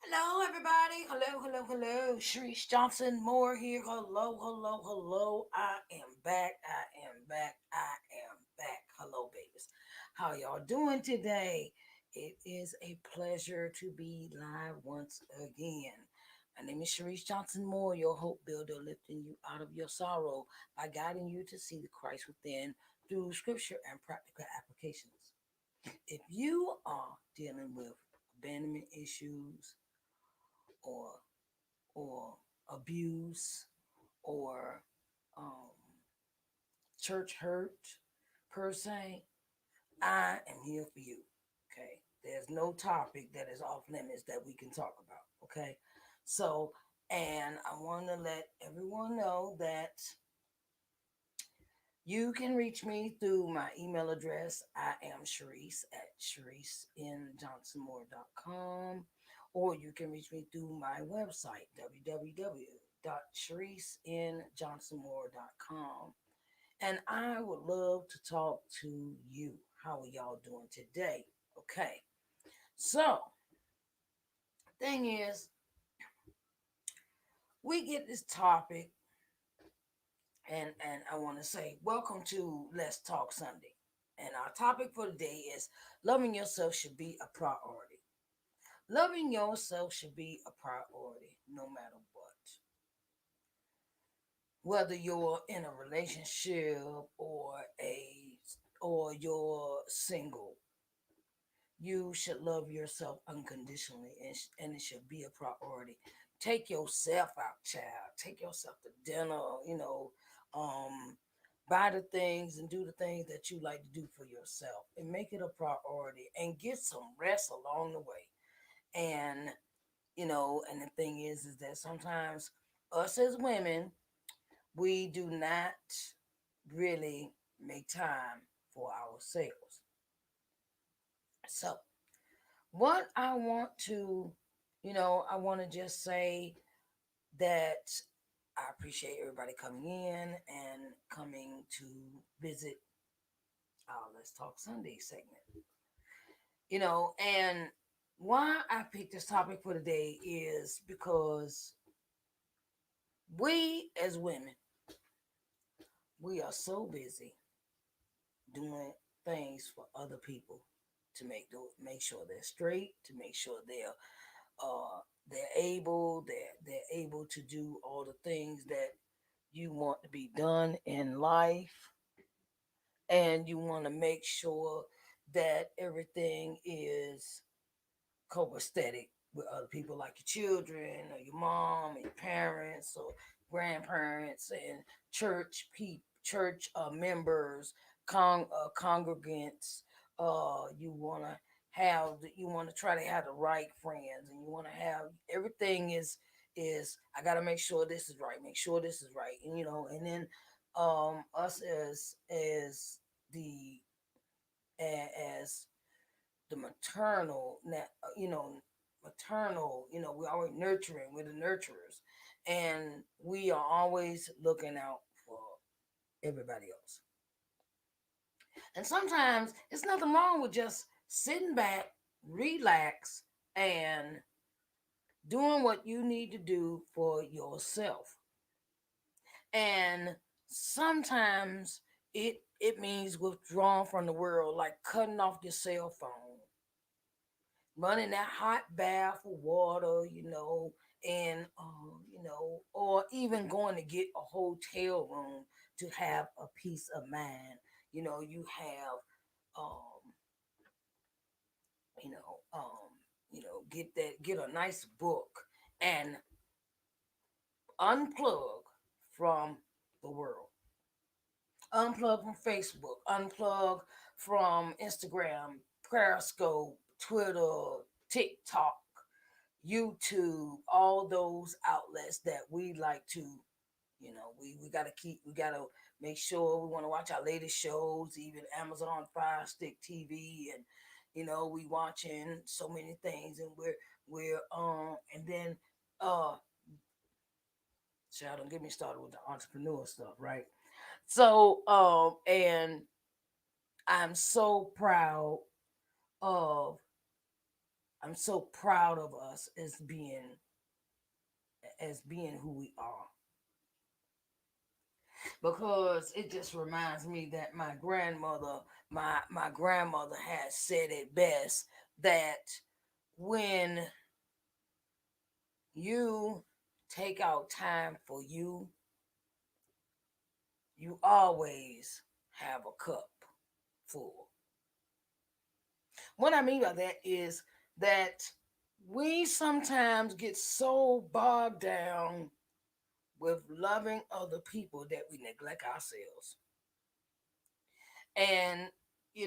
Hello, everybody. Hello. Sharice Johnson Moore here. Hello. I am back. Hello, babies. How y'all doing today? It is a pleasure to be live once again. My name is Sharice Johnson Moore, your hope builder, lifting you out of your sorrow by guiding you to see the Christ within through scripture and practical applications. If you are dealing with abandonment issues, or or abuse or um, church hurt per se, I am here for you. Okay, there's no topic that is off limits that we can talk about. Okay, so and I want to let everyone know that you can reach me through my email address. I am Sharice at ShariceNJohnsonMoore.com, or you can reach me through my website, www.ShariceNJohnsonMoore.com. And I would love to talk to you. How are y'all doing today? Okay. So, thing is, we get this topic, and I want to say, welcome to Let's Talk Sunday. And our topic for today is loving yourself should be a priority. Loving yourself should be a priority no matter what. Whether you're in a relationship or you're single, you should love yourself unconditionally, and it should be a priority. Take yourself out, child. Take yourself to dinner, um, buy the things and do the things that you like to do for yourself and make it a priority and get some rest along the way. And, and the thing is that sometimes us as women, we do not really make time for ourselves. So, what I want to, I want to just say that I appreciate everybody coming in and coming to visit our Let's Talk Sunday segment. And why I picked this topic for today is because we as women, we are so busy doing things for other people to make sure they're straight, to make sure uh they're able to do all the things that you want to be done in life, and you want to make sure that everything is copacetic with other people like your children or your mom and your parents or grandparents and church members, congregants. You want to you want to try to have the right friends, and you want to have everything is I got to make sure this is right, make sure this is right, and and then us the as the maternal, maternal, we're always nurturing, we're the nurturers, and we are always looking out for everybody else. And sometimes it's nothing wrong with just sitting back, relax, and doing what you need to do for yourself. And sometimes it means withdrawing from the world, like cutting off your cell phone, running that hot bath of water, and or even going to get a hotel room to have a peace of mind. You have, um, you know, get a nice book and unplug from the world. Unplug from Facebook, unplug from Instagram, Periscope, Twitter, TikTok, YouTube, all those outlets that we like to, we gotta make sure we want to watch our latest shows, even Amazon Fire Stick TV, and we watching so many things, and and then child, don't get me started with the entrepreneur stuff, right? So and I'm so proud of I'm so proud of us as being who we are, because it just reminds me that my grandmother had said it best, that when you take out time for you, you always have a cup full. What I mean by that is that we sometimes get so bogged down with loving other people that we neglect ourselves. And we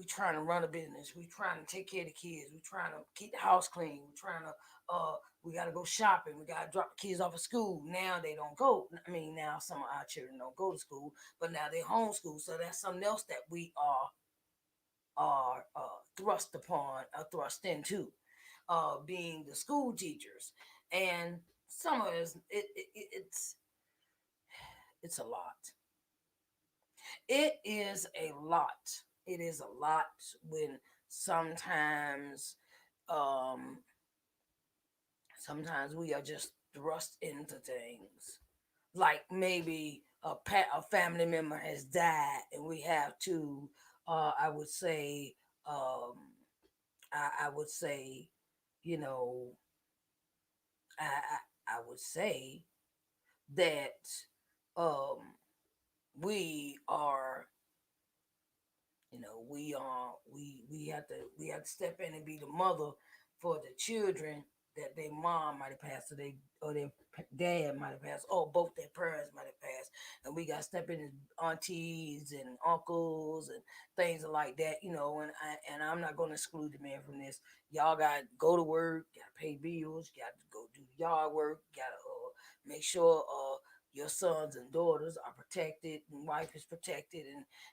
trying to run a business, we trying to take care of the kids, we trying to keep the house clean, we trying to we got to go shopping, we got to drop the kids off at school. Now they don't go. I mean, now some of our children don't go to school, but now they homeschool, so that's something else that we are thrust upon, thrust into, being the school teachers. And some of us, it's a lot. It is a lot. It is a lot when sometimes, um, sometimes we are just thrust into things. Like maybe a family member has died, and we have to, I would say, um, I would say, you know, I would say that um, we are, we have to step in and be the mother for the children that their mom might have passed, or their dad might have passed, or both their parents might have passed, and we got to step in as aunties and uncles and things like that, and I'm not going to exclude the man from this. Y'all got to go to work, got to pay bills, got to go do yard work, got to make sure your sons and daughters are protected, and wife is protected,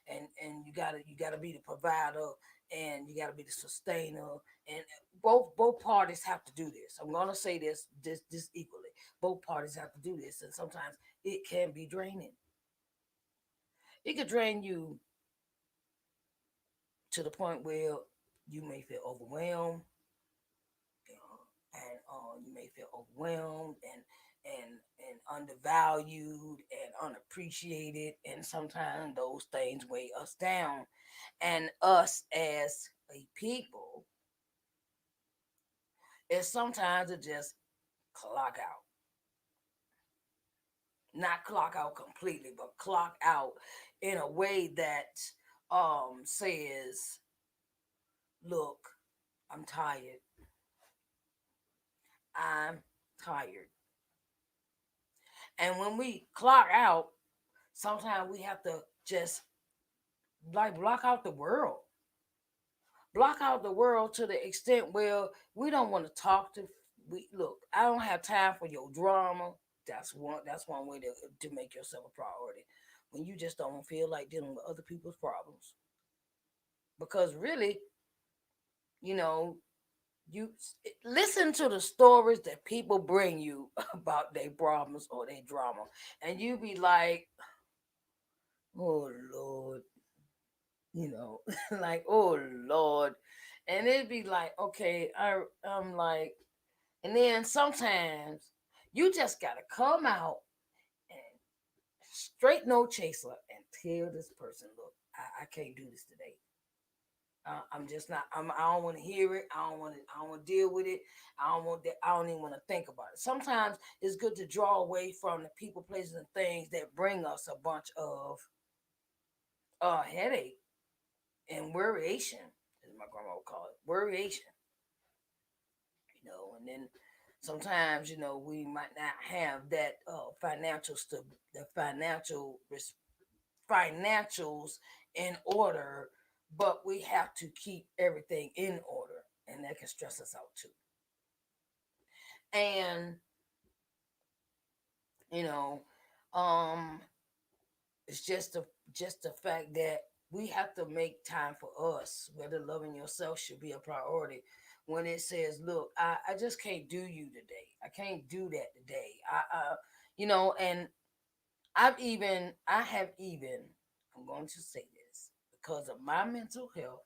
and you gotta be the provider, and you gotta be the sustainer, and both parties have to do this. I'm gonna say this equally. Both parties have to do this, and sometimes it can be draining. It could drain you to the point where you may feel overwhelmed, and you may feel overwhelmed and undervalued and unappreciated, and sometimes those things weigh us down, and us as a people is sometimes to just clock out. Not clock out completely, but clock out in a way that says, look, I'm tired. I'm tired. And when we clock out, sometimes we have to just like block out the world. Block out the world to the extent where we don't want to talk to. We look. I don't have time for your drama. That's one way to make yourself a priority. When you just don't feel like dealing with other people's problems, because really, you know, you listen to the stories that people bring you about their problems or their drama, and you be like, oh Lord, like, oh Lord. And it'd be like, okay, I'm like, and then sometimes you just gotta come out and straight no chaser and tell this person, look, I can't do this today. I'm just not. I don't want to hear it. I don't want to. I don't want to deal with it. I don't want that. I don't even want to think about it. Sometimes it's good to draw away from the people, places, and things that bring us a bunch of headache and worryation, as my grandma would call it, worryation. And then sometimes we might not have that the financials in order, but we have to keep everything in order, and that can stress us out too. And you know, um, it's just the fact that we have to make time for us. Whether loving yourself should be a priority. When it says, "Look, I just can't do you today. I can't do that today." And I have even, I'm going to say this because of my mental health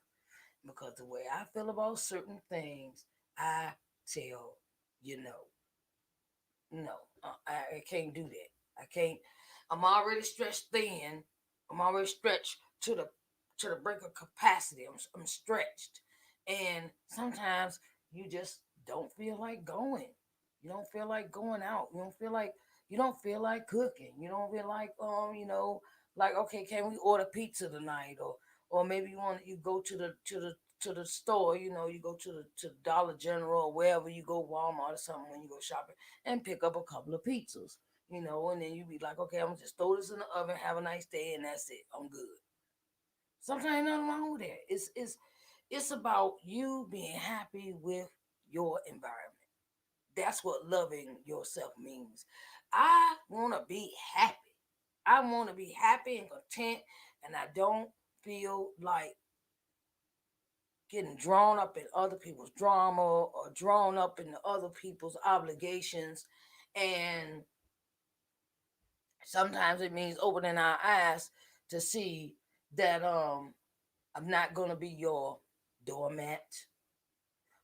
Because the way I feel about certain things, I tell you no. No, I can't do that. I can't. I'm already stretched thin. I'm already stretched to the brink of capacity. I'm stretched, and sometimes you just don't feel like going. You don't feel like going out. You don't feel like cooking. You don't feel like like, okay, can we order pizza tonight? Or maybe you go to the store. You go to Dollar General or wherever you go, Walmart or something, when you go shopping, and pick up a couple of pizzas. And then you be like, okay, I'm gonna just throw this in the oven, have a nice day, and that's it. I'm good. Sometimes ain't nothing wrong with that. It's about you being happy with your environment. That's what loving yourself means. I wanna be happy. I wanna be happy and content, and I don't feel like getting drawn up in other people's drama or drawn up in other people's obligations. And sometimes it means opening our eyes to see that I'm not gonna be your doormat.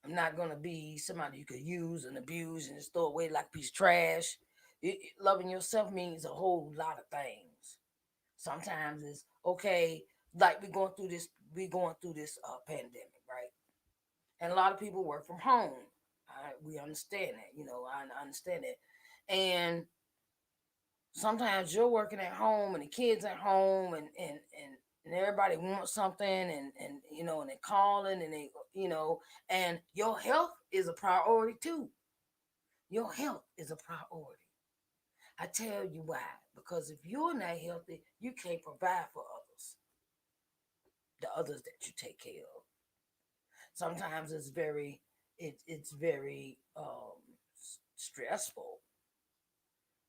I'm not gonna be somebody you could use and abuse and just throw away like a piece of trash. Loving yourself means a whole lot of things. Sometimes it's okay, like we going through this pandemic, right? And a lot of people work from home. We understand that, I understand that. And sometimes you're working at home and the kids at home, and everybody wants something, and they're calling, and your health is a priority too. Your health is a priority. I tell you why. Because if you're not healthy, you can't provide for others, the others that you take care of. Sometimes it's very stressful.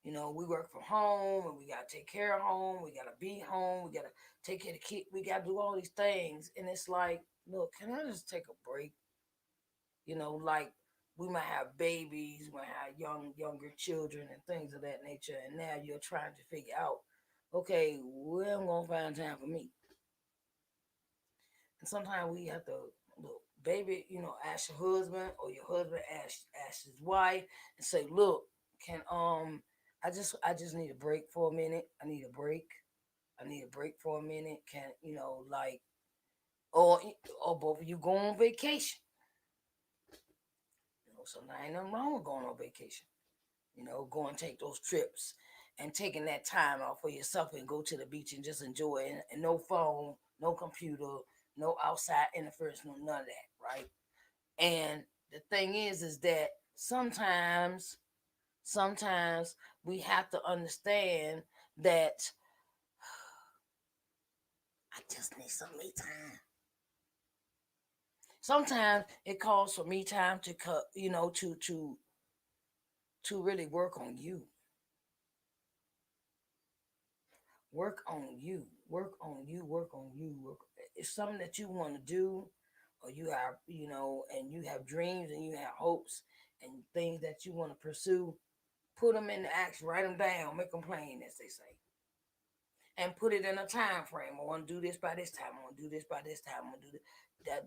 We work from home and we gotta take care of home. We gotta be home. We gotta take care of the kid. We gotta do all these things, and it's like, look, can I just take a break? Like, we might have babies, we might have younger children and things of that nature, and now you're trying to figure out, okay, where I'm gonna find time for me. And sometimes we have to, look, baby, ask your husband, or your husband ask his wife and say, look, can I just need a break for a minute. I need a break. I need a break for a minute. Can like, or both of you go on vacation. Sometimes ain't nothing wrong with going on vacation. Go and take those trips and taking that time out for yourself and go to the beach and just enjoy it. And no phone, no computer, no outside interference, no none of that, right? And the thing is that sometimes we have to understand that I just need some me time. Sometimes it calls for me time to cut, to really work on you. Work on you. Work on you. Work on you. Work. It's something that you want to do, or you have, and you have dreams and you have hopes and things that you want to pursue. Put them into action. Write them down. Make them plain, as they say, and put it in a time frame. I want to do this by this time. I want to do this by this time. I want to do this.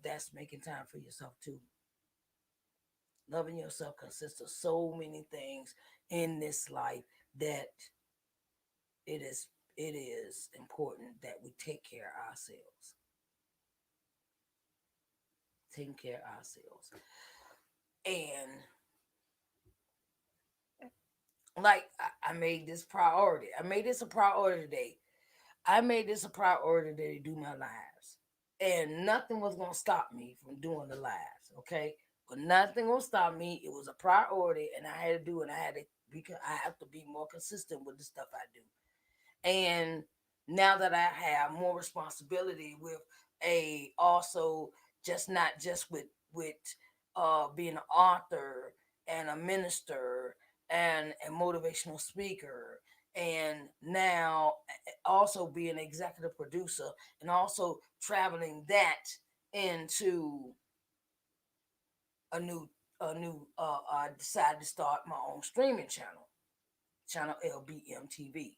That's making time for yourself too. Loving yourself consists of so many things in this life that it is it is important that we take care of ourselves. Taking care of ourselves. And like, I made this priority. I made this a priority today. I made this a priority today to do my lives. And nothing was gonna stop me from doing the lives, okay? But nothing gonna stop me. It was a priority and I had to do it. I had to, because I have to be more consistent with the stuff I do. And now that I have more responsibility with a also, just not just with being an author and a minister and a motivational speaker, and now also being an executive producer, and also traveling that into a new I decided to start my own streaming channel LBM TV.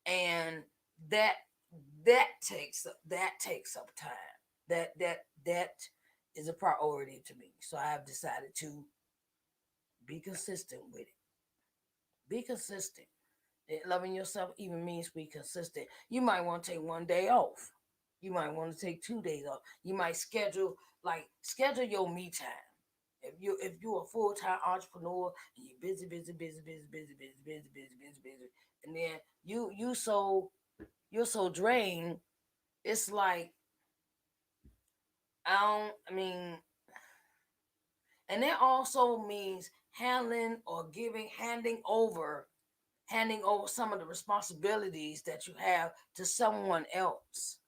And that that takes up time. That is a priority to me. So I have decided to be consistent with it. Be consistent. Loving yourself even means be consistent. You might want to take one day off. You might want to take 2 days off. You might schedule your me time. If you're a full time entrepreneur and you're busy, busy, busy, busy, busy, busy, busy, busy, busy, busy, and then you're so drained. It's like I mean, and that also means handing over some of the responsibilities that you have to someone else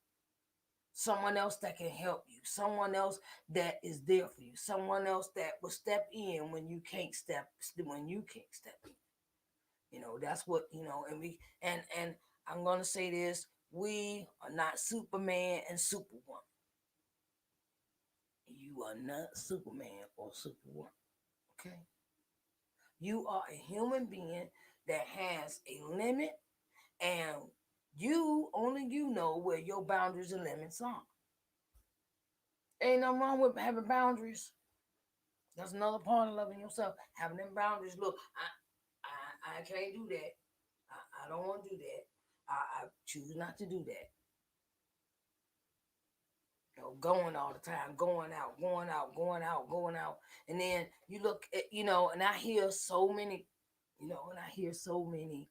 that can help you, someone else that is there for you, someone else that will step in when you can't step in. That's what and I'm gonna say this: we are not Superman and Superwoman. You are not Superman or Superwoman. Okay, you are a human being that has a limit, and you know where your boundaries and limits are. Ain't nothing wrong with having boundaries. That's another part of loving yourself. Having them boundaries. Look, I can't do that. I don't want to do that. I choose not to do that. Going all the time, going out, going out, going out, going out. And then you look at, and I hear so many, and I hear so many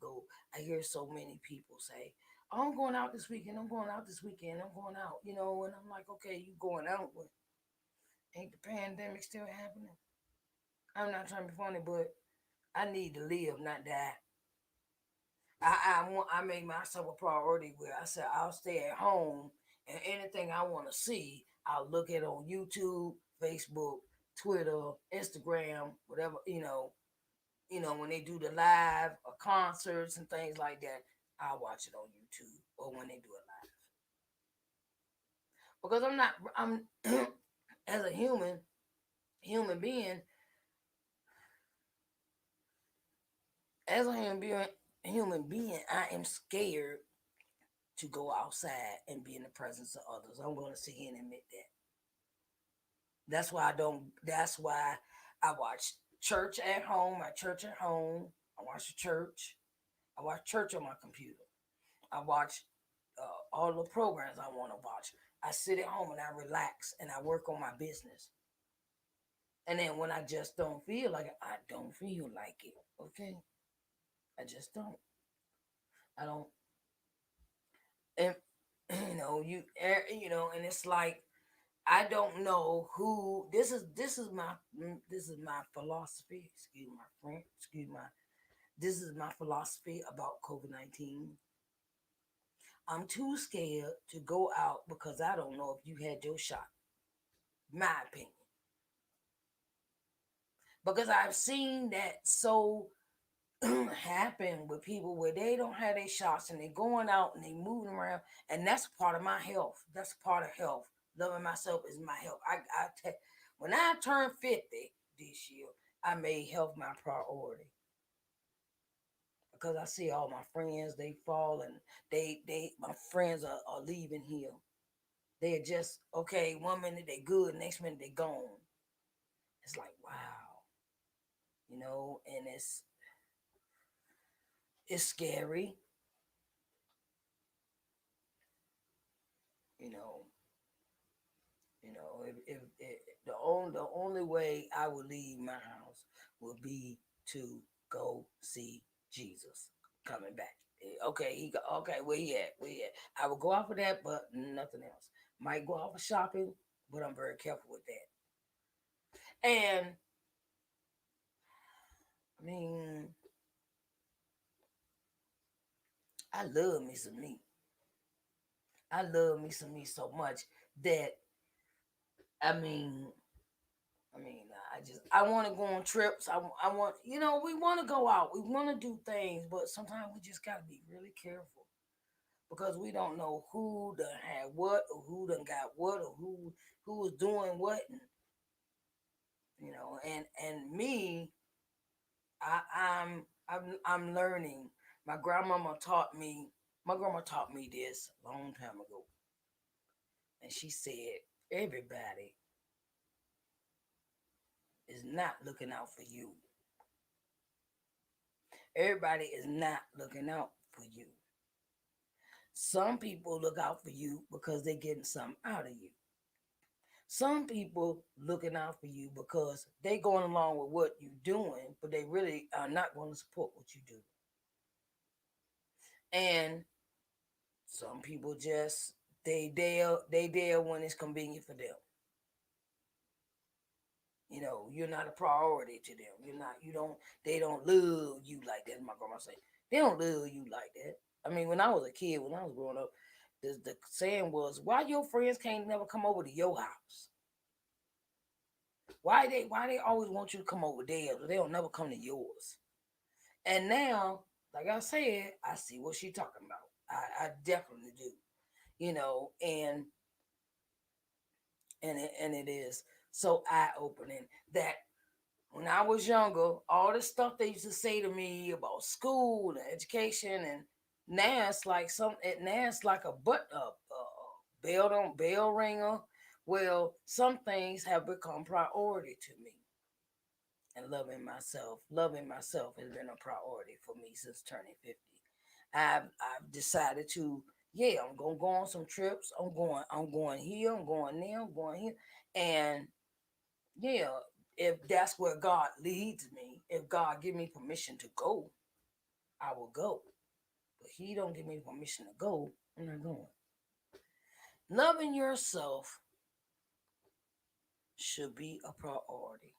go. I hear so many people say, "Oh, I'm going out this weekend. I'm going out this weekend. I'm going out," and I'm like, okay, you going out, but ain't the pandemic still happening? I'm not trying to be funny, but I need to live, not die. I made myself a priority where I said I'll stay at home and anything I want to see, I'll look at on YouTube, Facebook, Twitter, Instagram, whatever, when they do the live or concerts and things like that, I'll watch it on YouTube or when they do it live. Because I'm as a human being, as a human being, I am scared to go outside and be in the presence of others. I'm going to sit here and admit that. That's why I don't. That's why I watch church at home. I church at home. I watch the church. I watch church on my computer. I watch all the programs I want to watch. I sit at home and I relax and I work on my business. And then when I just don't feel like it, I don't feel like it. Okay, I just don't. I don't. And and it's like I don't know who this is my philosophy. Excuse my French. Excuse my This is my philosophy about COVID-19. I'm too scared to go out because I don't know if you had your shot. My opinion. Because I've seen that so happen with people where they don't have their shots and they're going out and they moving around, and that's part of my health. That's part of health. Loving myself is my health. When I turned 50 this year, I made health my priority because I see all my friends they fall and they my friends are leaving here. They're just okay. One minute they good, next minute they gone. It's like wow, and it's scary, you know. The only way I would leave my house would be to go see Jesus coming back. Okay, okay. Where he at? Where he at? I would go out for that, but nothing else. Might go out for shopping, but I'm very careful with that. And I mean, I love me some meat. I love me some meat so much that I mean, I want to go on trips. I want, we want to go out. We want to do things, but sometimes we just got to be really careful because we don't know who done had what or who done got what or who was doing what, and me, I'm learning. My grandma taught me this a long time ago. And she said, everybody is not looking out for you. Everybody is not looking out for you. Some people look out for you because they're getting something out of you. Some people looking out for you because they going along with what you're doing, but they really are not going to support what you do. And some people just they there when it's convenient for them. You're not a priority to them. They don't love you like that. My grandma say they don't love you like that. I mean, when I was a kid, when I was growing up, the saying was, why your friends can't never come over to your house? Why they always want you to come over theirs, but they don't never come to yours? And now, like I said, I see what she talking about. I definitely do. And it is so eye opening that when I was younger, all the stuff they used to say to me about school and education, and now it's like a butt up bell ringer. Well, some things have become priority to me, and loving myself has been a priority for me since turning 50. I've decided to, yeah, I'm gonna go on some trips. I'm going here, I'm going there, I'm going here, and yeah, if that's where God leads me, if God give me permission to go, I will go. But He don't give me permission to go, I'm not going. Loving yourself should be a priority.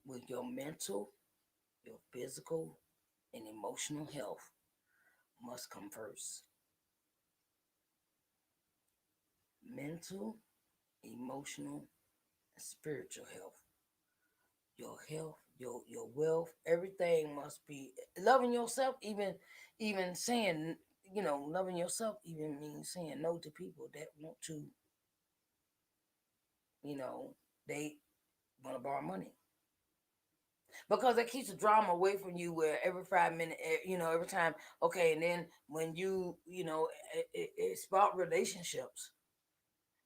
With your mental, your physical, and emotional health must come first. Mental, emotional, and spiritual health. Your health, your wealth, everything must be loving yourself. Even saying, loving yourself even means saying no to people that want to, you know, they want to borrow money because that keeps the drama away from you. Where every 5 minutes, every time, okay, and then when it's about relationships,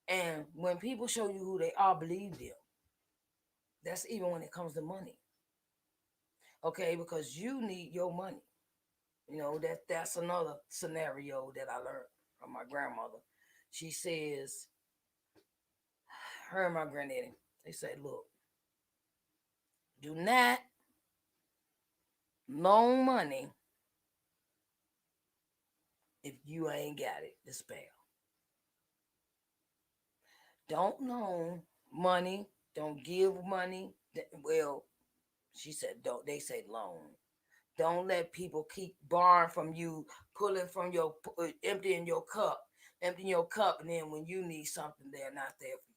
and when people show you who they are, believe them. That's even when it comes to money, okay, because you need your money. That's another scenario that I learned from my grandmother. She says, her and my granddaddy, they say, look, do not loan money if you ain't got it to spare. Don't loan money. Don't give money. Well, she said, don't. They say loan. Don't let people keep borrowing from you, pulling from emptying your cup, and then when you need something, they're not there for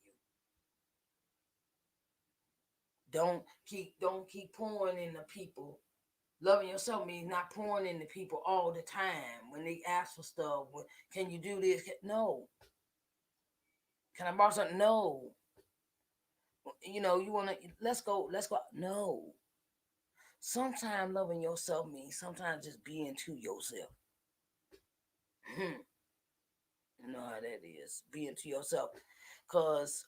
you. Don't keep pouring into people. Loving yourself means not pouring into people all the time when they ask for stuff. Can you do this? No. Can I borrow something? No. You wanna let's go. No. Sometimes loving yourself means sometimes just being to yourself. You know how that is. Being to yourself. Cause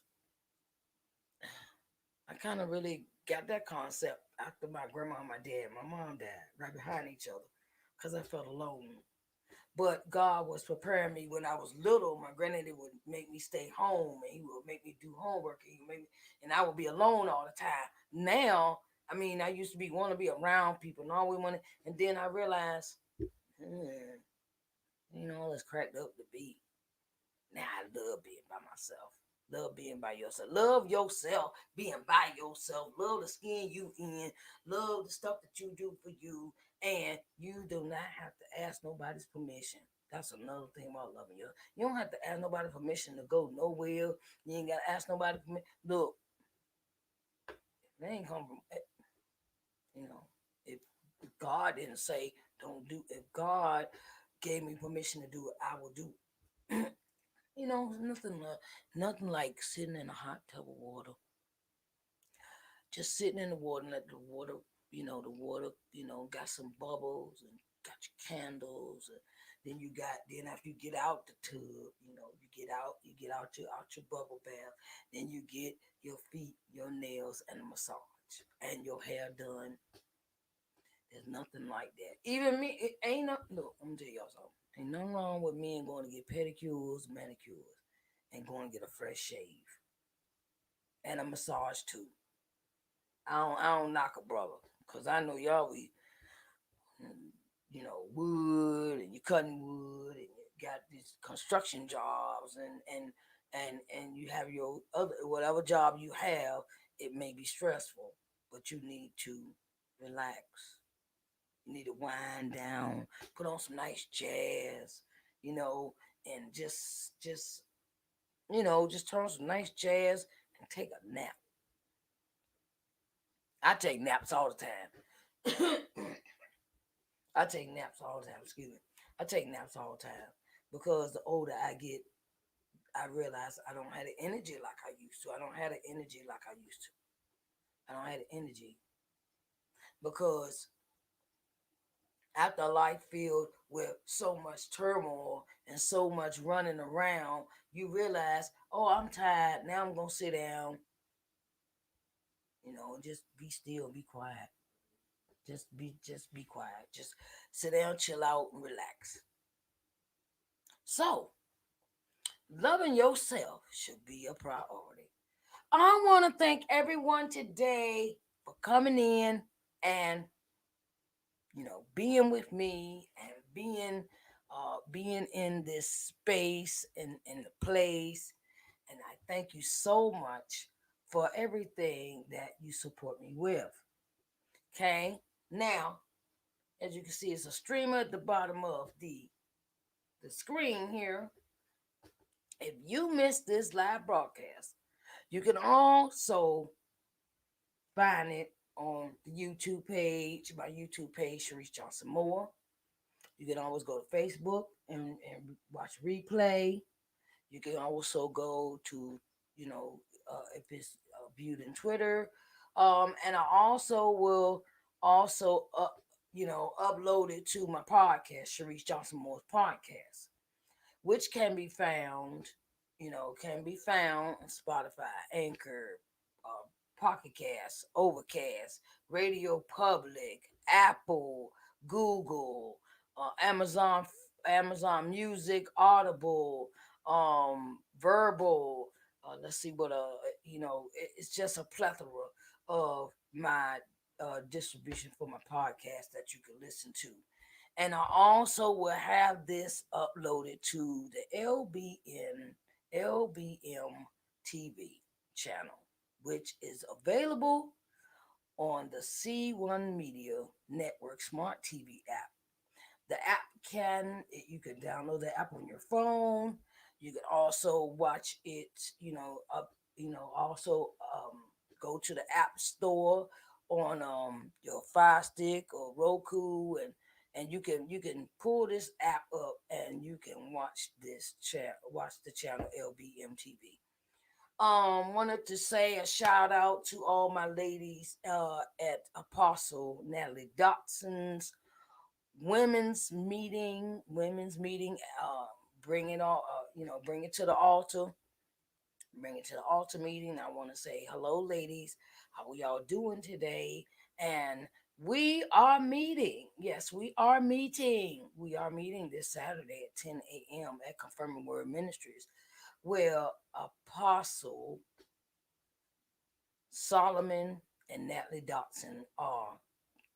I kind of really got that concept after my grandma and my dad. My mom died right behind each other. Cause I felt alone. But God was preparing me when I was little. My granddaddy would make me stay home, and he would make me do homework, and and I would be alone all the time. Now, I mean, I used to want to be around people and always want to, and then I realized, hmm, all it's cracked up to be. Now I love being by myself. Love being by yourself. Love yourself being by yourself. Love the skin you in. Love the stuff that you do for you. And you do not have to ask nobody's permission. That's another thing about loving you. You don't have to ask nobody permission to go nowhere. You ain't got to ask nobody permission. Look, they ain't come from, you know, if God didn't say don't do, if God gave me permission to do it, I will do it. Nothing like sitting in a hot tub of water, just sitting in the water and let the water, got some bubbles and got your candles, Then after you get out the tub, you get out your bubble bath. Then you get your feet, your nails, and a massage, and your hair done. There's nothing like that. Even me, it ain't no. Look, I'm gonna tell y'all something. Ain't nothing wrong with men going to get pedicures, manicures, and going to get a fresh shave and a massage too. I don't knock a brother, cause I know y'all be, wood, and you cutting wood, and you got these construction jobs, and you have your other whatever job you have. It may be stressful, but you need to relax. You need to wind down, put on some nice jazz, you know, and just turn on some nice jazz and take a nap. I take naps all the time. I take naps all the time. Excuse me. I take naps all the time because the older I get, I realize I don't have the energy like I used to. I don't have the energy like I used to. I don't have the energy because after a life filled with so much turmoil and so much running around, you realize, oh, I'm tired. Now I'm gonna sit down. Just be still, be quiet. Just be quiet. Just sit down, chill out, and relax. So, loving yourself should be a priority. I want to thank everyone today for coming in and being with me and being in this space and in the place. And I thank you so much for everything that you support me with. Okay, now as you can see, it's a streamer at the bottom of the screen here. If you missed this live broadcast, you can also find it on the YouTube page, my YouTube page, Sharice Johnson Moore. You can always go to Facebook and watch replay. You can also go to, if it's viewed in Twitter. And I also will also, upload it to my podcast, Sharice Johnson Moore's podcast, which can be found on Spotify, Anchor, Pocket Cast, Overcast, Radio Public, Apple, Google, Amazon Music, Audible, Verbal. Let's see what it's just a plethora of my distribution for my podcast that you can listen to. And I also will have this uploaded to the LBM TV channel, which is available on the C1 Media Network Smart TV app. The app you can download the app on your phone. You can also watch it, also go to the app store on your Fire Stick or Roku, and you can pull this app up and you can watch the channel LBMTV. Wanted to say a shout out to all my ladies at Apostle Natalie Dotson's women's meeting. Bring it all, bring it to the altar. Bring it to the altar meeting. I want to say hello, ladies. How are y'all doing today? And we are meeting. Yes, we are meeting. We are meeting this Saturday at 10 a.m. at Confirming Word Ministries, where Apostle Solomon and Natalie Dotson are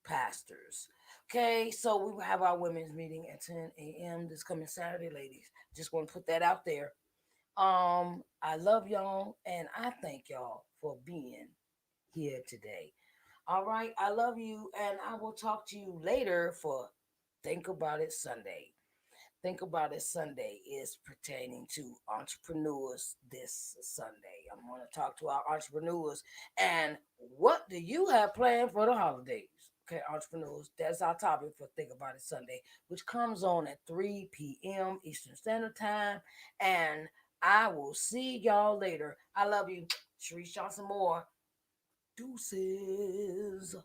pastors. Okay, so we will have our women's meeting at 10 a.m. this coming Saturday, ladies. Just want to put that out there. I love y'all and I thank y'all for being here today. All right, I love you and I will talk to you later for Think About It Sunday. Think About It Sunday is pertaining to entrepreneurs this Sunday. I'm going to talk to our entrepreneurs and what do you have planned for the holidays? Okay, entrepreneurs, that's our topic for Think About It Sunday, which comes on at 3 p.m. Eastern Standard Time. And I will see y'all later. I love you. Sharice Johnson Moore. Deuces.